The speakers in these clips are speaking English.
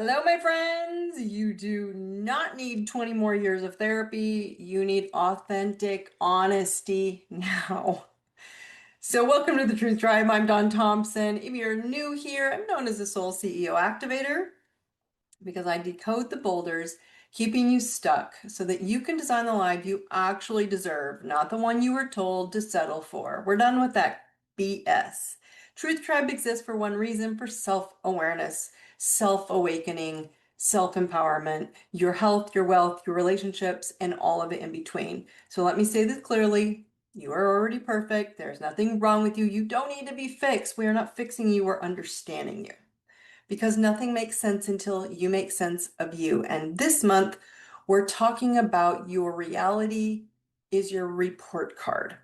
Hello, my friends. You do not need 20 more years of therapy. You need authentic honesty now. So, welcome to the Truth Tribe. I'm Don Thompson. If you're new here, I'm known as the Soul CEO Activator because I decode the boulders, keeping you stuck so that you can design the life you actually deserve, not the one you were told to settle for. We're done with that BS. Truth Tribe exists for one reason, for self-awareness, self-awakening, self-empowerment, your health, your wealth, your relationships, and all of it in between. So let me say this clearly. You are already perfect. There's nothing wrong with you. You don't need to be fixed. We are not fixing you. We're understanding you because nothing makes sense until you make sense of you. And this month, we're talking about your reality is your report card.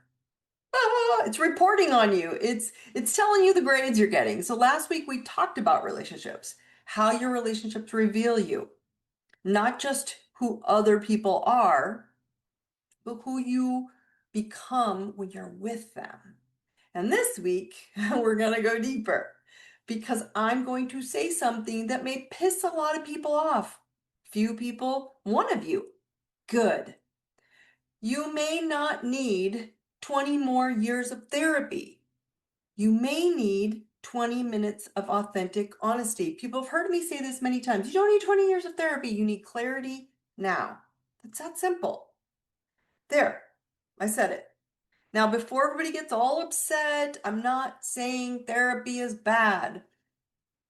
It's reporting on you. It's telling you the grades you're getting. So last week we talked about relationships, how your relationships reveal you, not just who other people are, but who you become when you're with them. And this week, we're going to go deeper because I'm going to say something that may piss a lot of people off. Few people, one of you. Good. You may not need 20 more years of therapy. You may need 20 minutes of authentic honesty. People have heard me say this many times. You don't need 20 years of therapy. You need clarity now. It's that simple. There, I said it. Now, before everybody gets all upset, I'm not saying therapy is bad.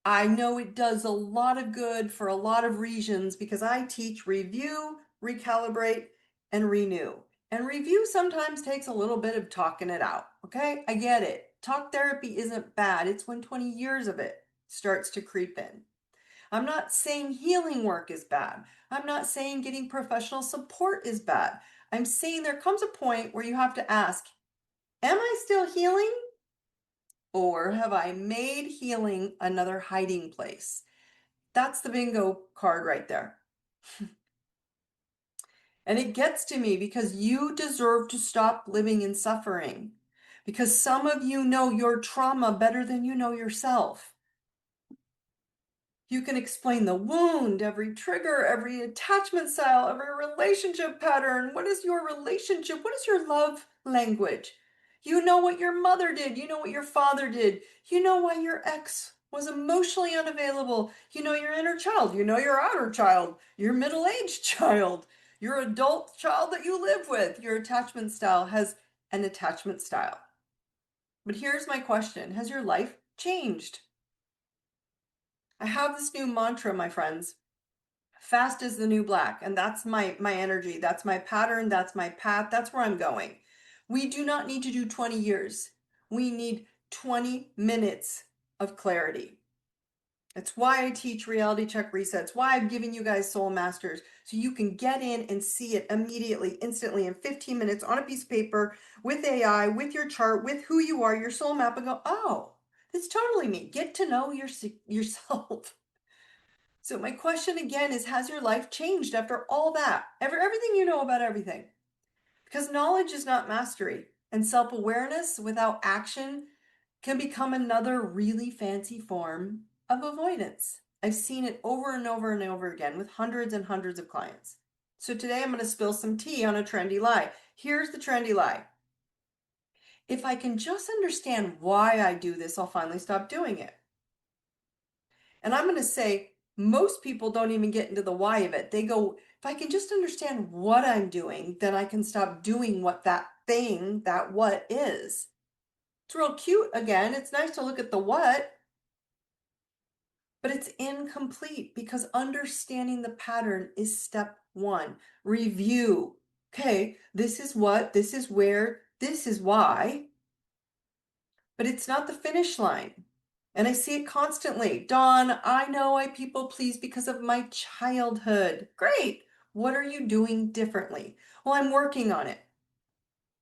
I know it does a lot of good for a lot of reasons because I teach review, recalibrate, and renew. And review sometimes takes a little bit of talking it out, okay? I get it. Talk therapy isn't bad. It's when 20 years of it starts to creep in. I'm not saying healing work is bad. I'm not saying getting professional support is bad. I'm saying there comes a point where you have to ask, am I still healing? Or have I made healing another hiding place? That's the bingo card right there. And it gets to me because you deserve to stop living in suffering. Because some of you know your trauma better than you know yourself. You can explain the wound, every trigger, every attachment style, every relationship pattern. What is your relationship? What is your love language? You know what your mother did. You know what your father did. You know why your ex was emotionally unavailable. You know your inner child. You know your outer child, your middle-aged child, your adult child that you live with. Your attachment style has an attachment style. But here's my question. Has your life changed? I have this new mantra, my friends. Fast is the new black, and that's my energy. That's my pattern. That's my path. That's where I'm going. We do not need to do 20 years. We need 20 minutes of clarity. That's why I teach reality check resets, why I'm giving you guys soul masters, so you can get in and see it immediately, instantly, in 15 minutes on a piece of paper with AI, with your chart, with who you are, your soul map, and go, oh, that's totally me. Get to know yourself. So my question again is, has your life changed after all that? Everything you know about everything? Because knowledge is not mastery, and self-awareness without action can become another really fancy form of avoidance. I've seen it over and over and over again with hundreds and hundreds of clients. So today I'm going to spill some tea on a trendy lie. Here's the trendy lie. If I can just understand why I do this, I'll finally stop doing it. And I'm going to say, most people don't even get into the why of it. They go, if I can just understand what I'm doing, then I can stop doing what that thing, that what is. It's real cute again. It's nice to look at the what, but it's incomplete because understanding the pattern is step one. Review. Okay, this is what, this is where, this is why, but it's not the finish line. And I see it constantly. Dawn, I know I people please because of my childhood. Great. What are you doing differently? Well, I'm working on it.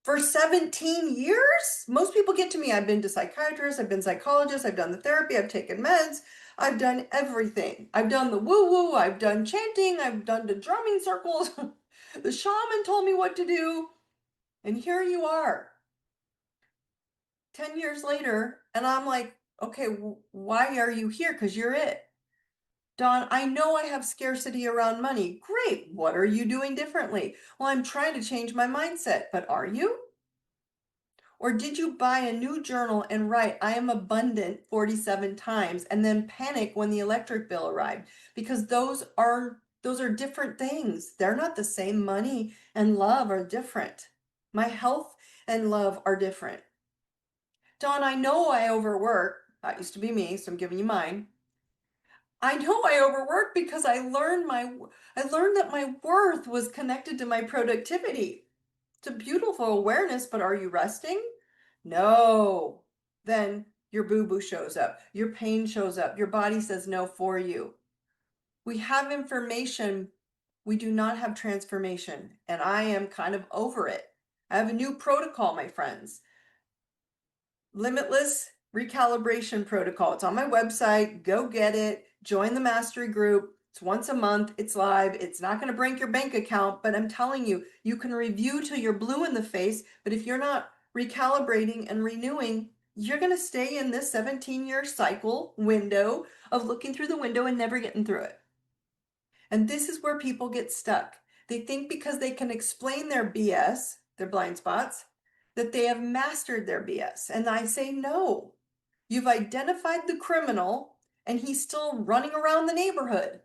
For 17 years? Most people get to me. I've been to psychiatrists, I've been psychologists, I've done the therapy, I've taken meds, I've done everything. I've done the woo-woo, I've done chanting, I've done the drumming circles. The shaman told me what to do. And here you are, 10 years later, and I'm like, okay, why are you here? Because you're it. Dawn, I know I have scarcity around money. Great. What are you doing differently? Well, I'm trying to change my mindset, but are you? Or did you buy a new journal and write, I am abundant 47 times, and then panic when the electric bill arrived? Because those are different things. They're not the same. Money and love are different. My health and love are different. Dawn, I know I overwork. That used to be me, so I'm giving you mine. I know I overwork because I learned that my worth was connected to my productivity. It's a beautiful awareness, but are you resting? No. Then your boo-boo shows up, your pain shows up, your body says no for you. We have information, we do not have transformation, and I am kind of over it. I have a new protocol, my friends. Limitless Recalibration Protocol. It's on my website. Go get it. Join the mastery group. It's once a month. It's live. It's not going to break your bank account, but I'm telling you, you can review till you're blue in the face. But if you're not recalibrating and renewing, you're going to stay in this 17-year cycle window of looking through the window and never getting through it. And this is where people get stuck. They think because they can explain their BS, their blind spots, that they have mastered their BS. And I say, no, you've identified the criminal and he's still running around the neighborhood.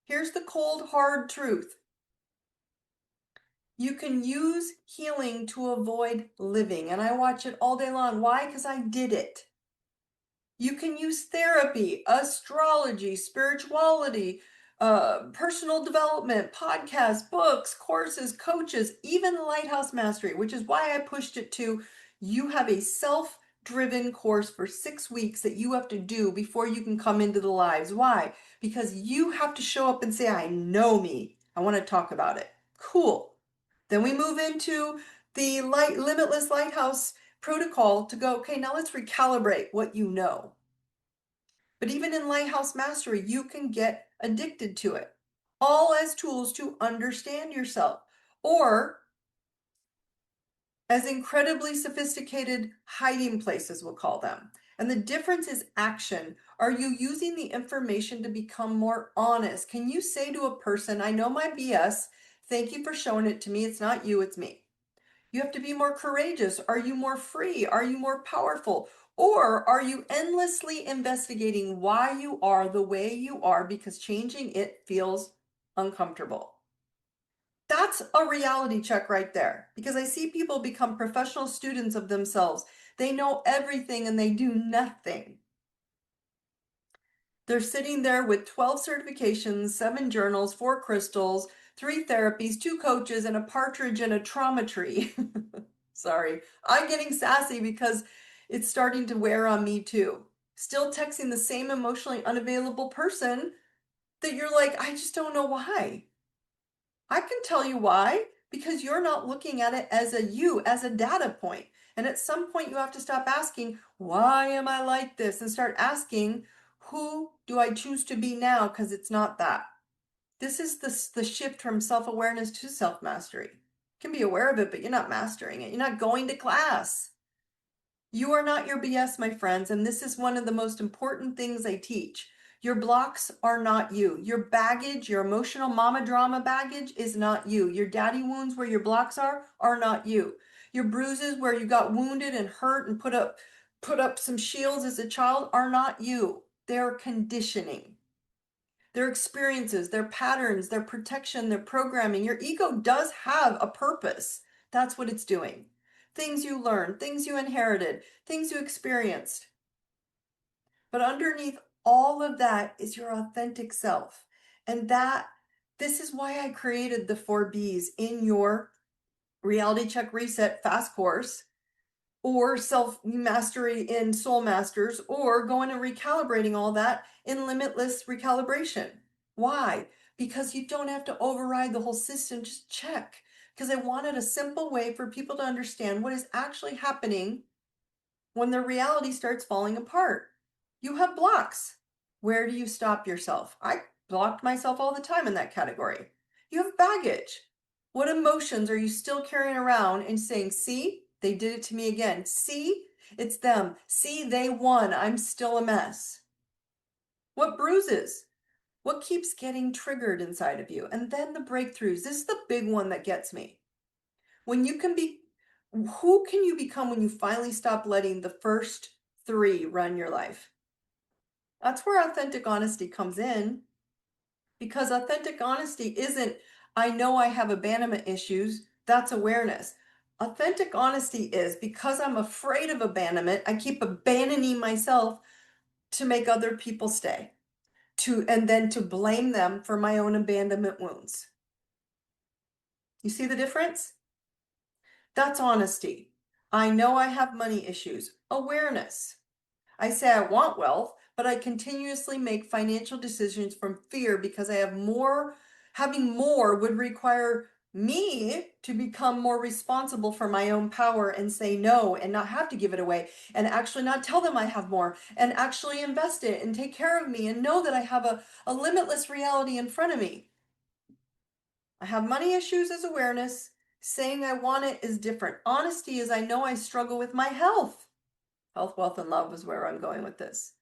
Here's the cold, hard truth. You can use healing to avoid living. And I watch it all day long. Why? Because I did it. You can use therapy, astrology, spirituality, personal development, podcasts, books, courses, coaches, even Lighthouse Mastery, which is why I pushed it to you have a self-driven course for 6 weeks that you have to do before you can come into the lives. Why? Because you have to show up and say, I know me. I want to talk about it. Cool. Then we move into the Limitless Lighthouse protocol to go, okay, now let's recalibrate what you know. But even in Lighthouse Mastery, you can get addicted to it, all as tools to understand yourself, or as incredibly sophisticated hiding places, we'll call them. And the difference is action. Are you using the information to become more honest? Can you say to a person, I know my BS, thank you for showing it to me, it's not you, it's me. You have to be more courageous. Are you more free? Are you more powerful? Or are you endlessly investigating why you are the way you are because changing it feels uncomfortable? That's a reality check right there, because I see people become professional students of themselves. They know everything and they do nothing. They're sitting there with 12 certifications, 7 journals, 4 crystals, 3 therapies, 2 coaches, and a partridge in a trauma tree. Sorry, I'm getting sassy because it's starting to wear on me too. Still texting the same emotionally unavailable person that you're like, I just don't know why. I can tell you why, because you're not looking at it as as a data point. And at some point you have to stop asking, why am I like this? And start asking, who do I choose to be now? Because it's not that. This is the shift from self-awareness to self-mastery. You can be aware of it, but you're not mastering it. You're not going to class. You are not your BS, my friends, and this is one of the most important things I teach. Your blocks are not you. Your baggage, your emotional mama drama baggage is not you. Your daddy wounds where your blocks are not you. Your bruises where you got wounded and hurt and put up some shields as a child are not you. They're conditioning. Their experiences, their patterns, their protection, their programming. Your ego does have a purpose. That's what it's doing. Things you learned, things you inherited, things you experienced. But underneath all of that is your authentic self. And this is why I created the 4Bs in your Reality Check Reset Fast Course, or self mastery in Soul Masters, or going and recalibrating all that in Limitless Recalibration. Why? Because you don't have to override the whole system, just check. Because I wanted a simple way for people to understand what is actually happening when their reality starts falling apart. You have blocks. Where do you stop yourself? I blocked myself all the time in that category. You have baggage. What emotions are you still carrying around and saying, see, they did it to me again. See, it's them. See, they won. I'm still a mess. What bruises? What keeps getting triggered inside of you? And then the breakthroughs. This is the big one that gets me. When you can be, who can you become when you finally stop letting the first three run your life? That's where authentic honesty comes in, because authentic honesty isn't, I know I have abandonment issues. That's awareness. Authentic honesty is, because I'm afraid of abandonment, I keep abandoning myself to make other people stay, and then to blame them for my own abandonment wounds. You see the difference? That's honesty. I know I have money issues. Awareness. I say I want wealth, but I continuously make financial decisions from fear because I have more. Having more would require me to become more responsible for my own power and say no and not have to give it away and actually not tell them I have more and actually invest it and take care of me and know that I have a limitless reality in front of me. I have money issues as awareness. Saying I want it is different. Honesty is, I know I struggle with my health. Health, wealth, and love is where I'm going with this.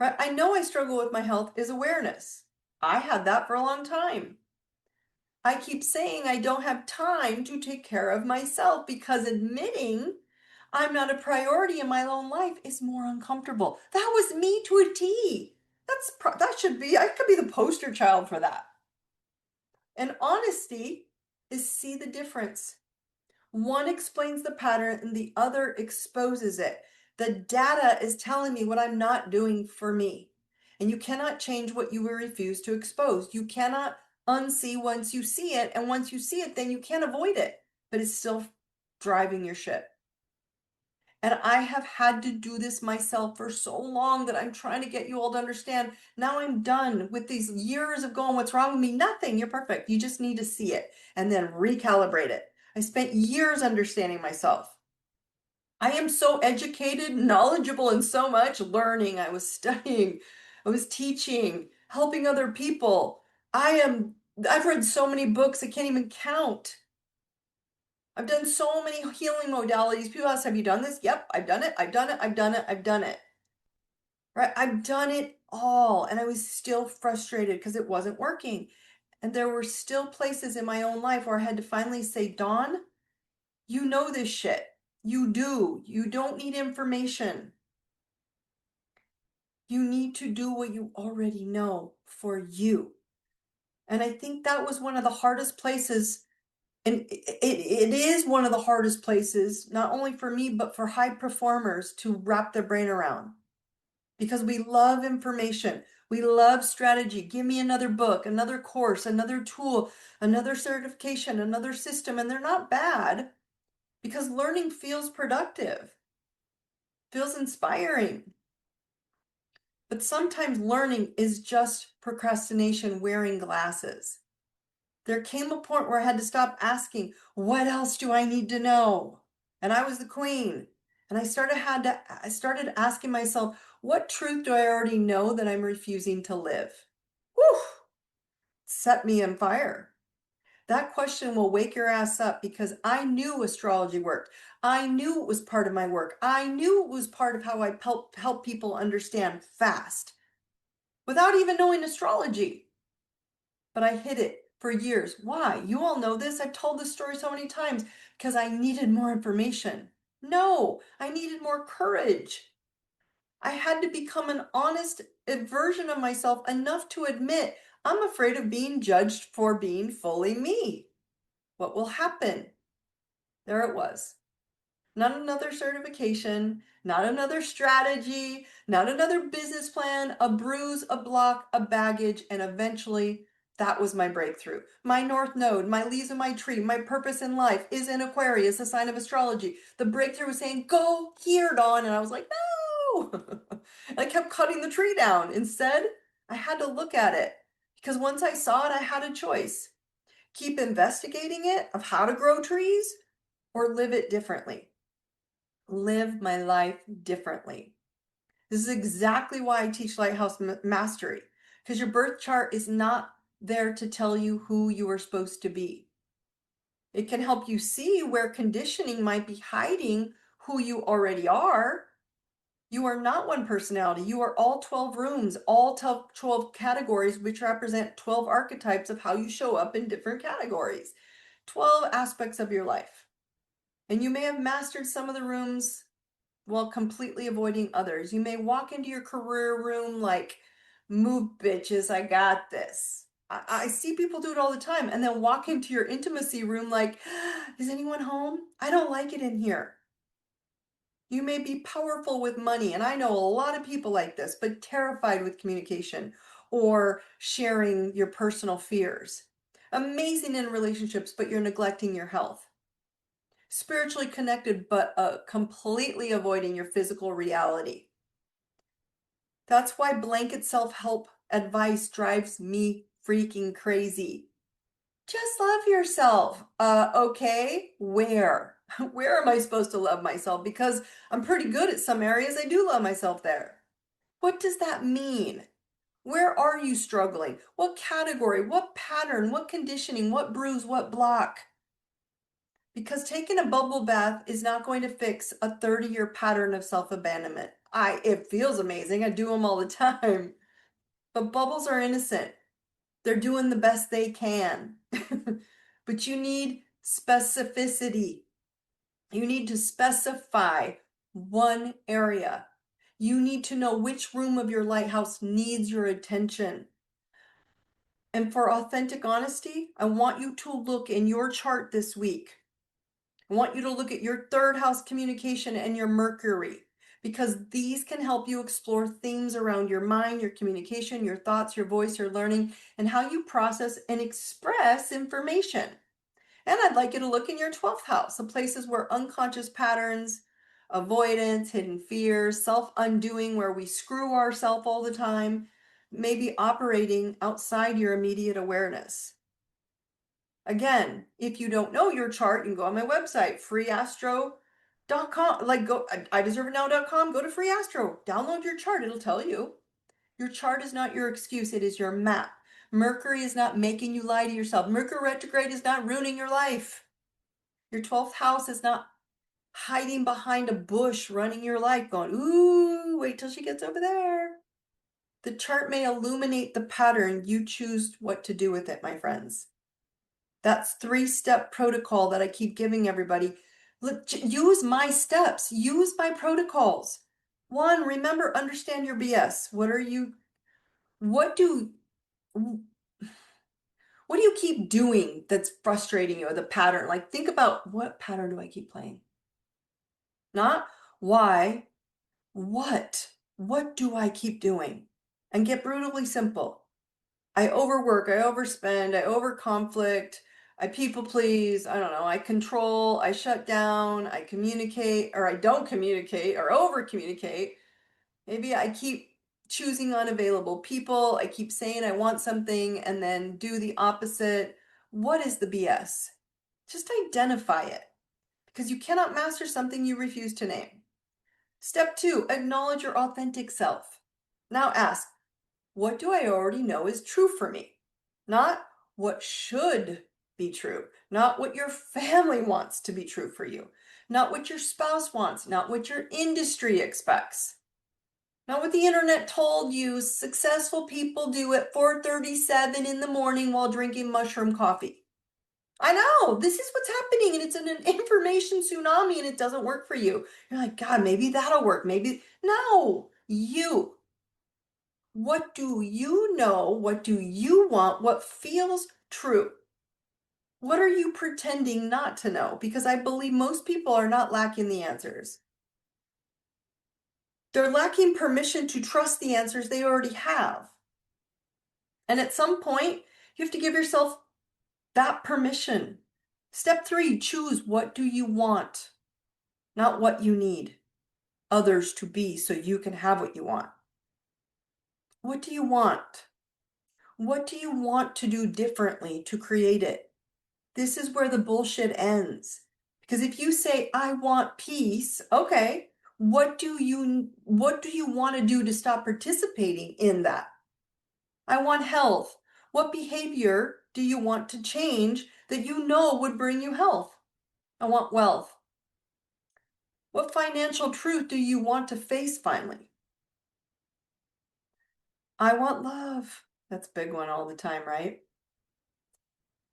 Right? I know I struggle with my health is awareness. I had that for a long time. I keep saying I don't have time to take care of myself because admitting I'm not a priority in my own life is more uncomfortable. That was me to a T. That should be, I could be the poster child for that. And honesty is see the difference. One explains the pattern and the other exposes it. The data is telling me what I'm not doing for me. And you cannot change what you refuse to expose. You cannot unsee once you see it. And once you see it, then you can't avoid it. But it's still driving your ship. And I have had to do this myself for so long that I'm trying to get you all to understand. Now I'm done with these years of going, what's wrong with me? Nothing. You're perfect. You just need to see it and then recalibrate it. I spent years understanding myself. I am so educated, knowledgeable in so much learning. I was studying, I was teaching, helping other people. I've read so many books I can't even count. I've done so many healing modalities. People ask, have you done this? Yep, I've done it. I've done it. I've done it. I've done it. Right? I've done it all. And I was still frustrated because it wasn't working. And there were still places in my own life where I had to finally say, Dawn, you know this shit. You do. You don't need information. You need to do what you already know for you. And I think that was one of the hardest places. And it is one of the hardest places, not only for me, but for high performers to wrap their brain around. Because we love information. We love strategy. Give me another book, another course, another tool, another certification, another system. And they're not bad because learning feels productive, feels inspiring. But sometimes learning is just procrastination wearing glasses. There came a point where I had to stop asking, what else do I need to know? And I was the queen. And I started asking myself, what truth do I already know that I'm refusing to live? Whew, set me on fire. That question will wake your ass up because I knew astrology worked. I knew it was part of my work. I knew it was part of how I help people understand fast without even knowing astrology. But I hid it for years. Why? You all know this. I've told this story so many times because I needed more information. No, I needed more courage. I had to become an honest version of myself enough to admit I'm afraid of being judged for being fully me. What will happen? There it was. Not another certification, not another strategy, not another business plan, a bruise, a block, a baggage, and eventually that was my breakthrough. My North Node, my leaves of my tree, my purpose in life is in Aquarius, a sign of astrology. The breakthrough was saying, go here, Dawn. And I was like, no. And I kept cutting the tree down. Instead, I had to look at it because once I saw it, I had a choice. Keep investigating it of how to grow trees or live it differently. Live my life differently. This is exactly why I teach Lighthouse Mastery, because your birth chart is not there to tell you who you are supposed to be. It can help you see where conditioning might be hiding who you already are. You are not one personality. You are all 12 rooms, all 12 categories, which represent 12 archetypes of how you show up in different categories. 12 aspects of your life. And you may have mastered some of the rooms while completely avoiding others. You may walk into your career room like, move bitches, I got this. I see people do it all the time, and then walk into your intimacy room like, is anyone home? I don't like it in here. You may be powerful with money, and I know a lot of people like this, but terrified with communication or sharing your personal fears. Amazing in relationships, but you're neglecting your health. Spiritually connected, but completely avoiding your physical reality. That's why blanket self-help advice drives me freaking crazy. Just love yourself. Okay, where? Where am I supposed to love myself? Because I'm pretty good at some areas. I do love myself there. What does that mean? Where are you struggling? What category? What pattern? What conditioning? What bruise? What block? Because taking a bubble bath is not going to fix a 30-year pattern of self-abandonment. It feels amazing. I do them all the time. But bubbles are innocent. They're doing the best they can. But you need specificity. You need to specify one area. You need to know which room of your lighthouse needs your attention. And for authentic honesty, I want you to look in your chart this week. I want you to look at your third house communication and your Mercury, because these can help you explore themes around your mind, your communication, your thoughts, your voice, your learning, and how you process and express information. And I'd like you to look in your 12th house, the places where unconscious patterns, avoidance, hidden fears, self-undoing, where we screw ourselves all the time, may be operating outside your immediate awareness. Again, if you don't know your chart, you can go on my website, freeastro.com. Like go ideserveitnow.com, go to freeastro, download your chart, it'll tell you. Your chart is not your excuse, it is your map. Mercury is not making you lie to yourself. Mercury retrograde is not ruining your life. Your 12th house is not hiding behind a bush running your life going, ooh, wait till she gets over there. The chart may illuminate the pattern. You choose what to do with it, my friends. That's 3-step protocol that I keep giving everybody. Use my steps, use my protocols. 1, remember, understand your BS. What do you keep doing that's frustrating you, or the pattern? Like, think about, what pattern do I keep playing? Not why, what? What do I keep doing? And get brutally simple. I overwork, I overspend, I overconflict, I people please, I don't know, I control, I shut down, I communicate, or I don't communicate, or over communicate. Maybe I keep choosing unavailable people, I keep saying I want something and then do the opposite. What is the BS? Just identify it, because you cannot master something you refuse to name. Step 2, acknowledge your authentic self. Now ask, what do I already know is true for me? Not what should be true, not what your family wants to be true for you, not what your spouse wants, not what your industry expects, not what the internet told you successful people do at 4:37 in the morning while drinking mushroom coffee. I know, this is what's happening, and it's an information tsunami, and it doesn't work for you. You're like, God, maybe that'll work. Maybe, no, you. What do you know? What do you want? What feels true? What are you pretending not to know? Because I believe most people are not lacking the answers. They're lacking permission to trust the answers they already have. And at some point, you have to give yourself that permission. Step 3, choose what do you want, not what you need others to be so you can have what you want. What do you want? What do you want to do differently to create it? This is where the bullshit ends. Because if you say, I want peace, okay, what do you want to do to stop participating in that? I want health. What behavior do you want to change that you know would bring you health? I want wealth. What financial truth do you want to face finally? I want love. That's a big one all the time, right?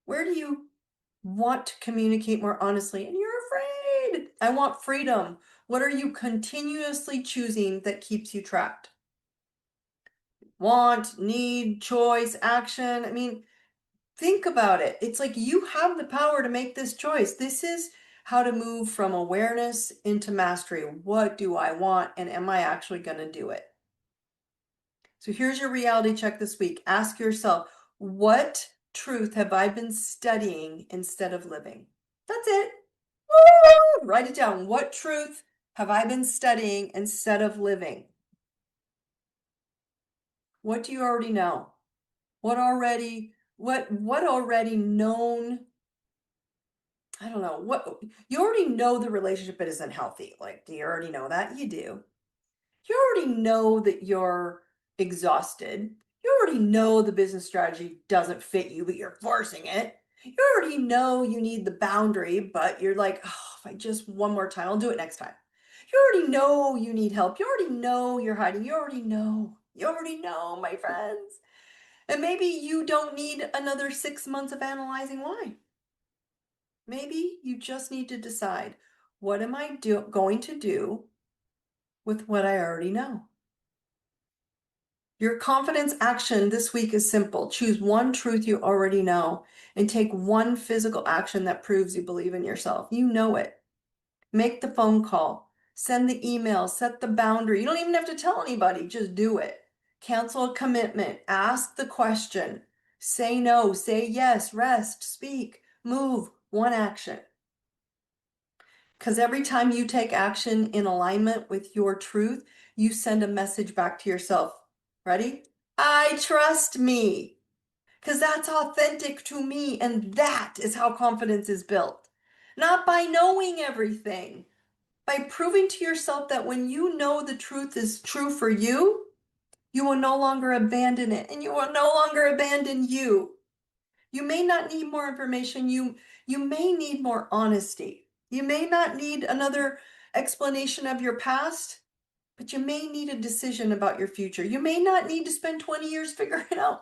Where do you want to communicate more honestly and you're afraid? I want freedom. What are you continuously choosing that keeps you trapped? Want, need, choice, action. I mean, think about it. It's like you have the power to make this choice. This is how to move from awareness into mastery. What do I want? And am I actually going to do it? So here's your reality check this week. Ask yourself, what truth have I been studying instead of living? That's it. Woo! Write it down. What truth have I been studying instead of living? What do you already know? What already known, I don't know, what you already know the relationship isn't healthy. Like, do you already know that? You do. You already know that you're exhausted. You already know the business strategy doesn't fit you, but you're forcing it. You already know you need the boundary, but you're like, oh, if I just one more time, I'll do it next time. You already know you need help. You already know you're hiding. You already know. You already know, my friends. And maybe you don't need another 6 months of analyzing why. Maybe you just need to decide, what am I going to do with what I already know? Your confidence action this week is simple. Choose one truth you already know and take one physical action that proves you believe in yourself. You know it. Make the phone call, send the email, set the boundary. You don't even have to tell anybody, just do it. Cancel a commitment, ask the question, say no, say yes, rest, speak, move, one action. Because every time you take action in alignment with your truth, you send a message back to yourself. Ready? I trust me. Because that's authentic to me. And that is how confidence is built. Not by knowing everything, by proving to yourself that when you know the truth is true for you, you will no longer abandon it and you will no longer abandon you. You may not need more information. You may need more honesty. You may not need another explanation of your past, but you may need a decision about your future. You may not need to spend 20 years figuring out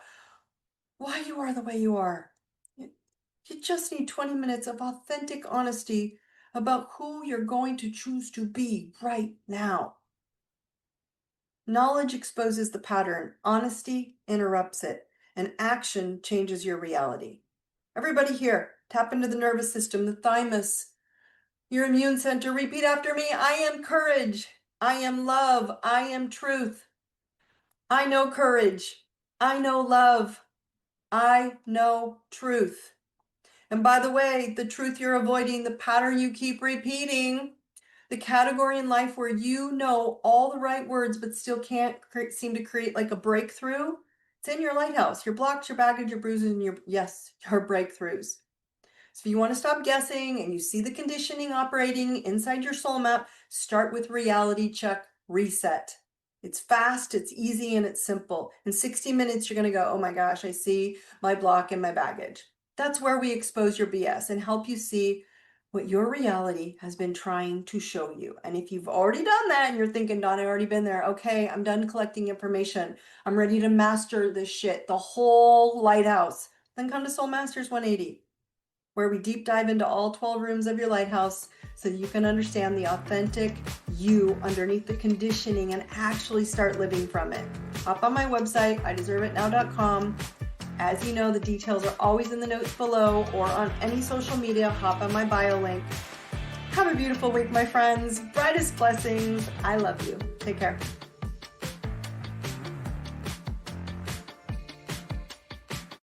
why you are the way you are. You just need 20 minutes of authentic honesty about who you're going to choose to be right now. Knowledge exposes the pattern. Honesty interrupts it. And action changes your reality. Everybody here, tap into the nervous system, the thymus, your immune center. Repeat after me. I am courage. I am love. I am truth. I know courage. I know love. I know truth. And by the way, the truth you're avoiding, the pattern you keep repeating, the category in life where you know all the right words but still can't seem to create like a breakthrough, it's in your lighthouse, your blocks, your baggage, your bruises, and your breakthroughs. So if you want to stop guessing and you see the conditioning operating inside your soul map, start with reality check, reset. It's fast, it's easy, and it's simple. In 60 minutes, you're going to go, oh my gosh, I see my block and my baggage. That's where we expose your BS and help you see what your reality has been trying to show you. And if you've already done that and you're thinking, Dawn, I've already been there. Okay, I'm done collecting information. I'm ready to master this shit, the whole lighthouse. Then come to Soul Masters 180, where we deep dive into all 12 rooms of your lighthouse so that you can understand the authentic you underneath the conditioning and actually start living from it. Hop on my website, IDeserveItNow.com. As you know, the details are always in the notes below or on any social media. Hop on my bio link. Have a beautiful week, my friends. Brightest blessings. I love you. Take care.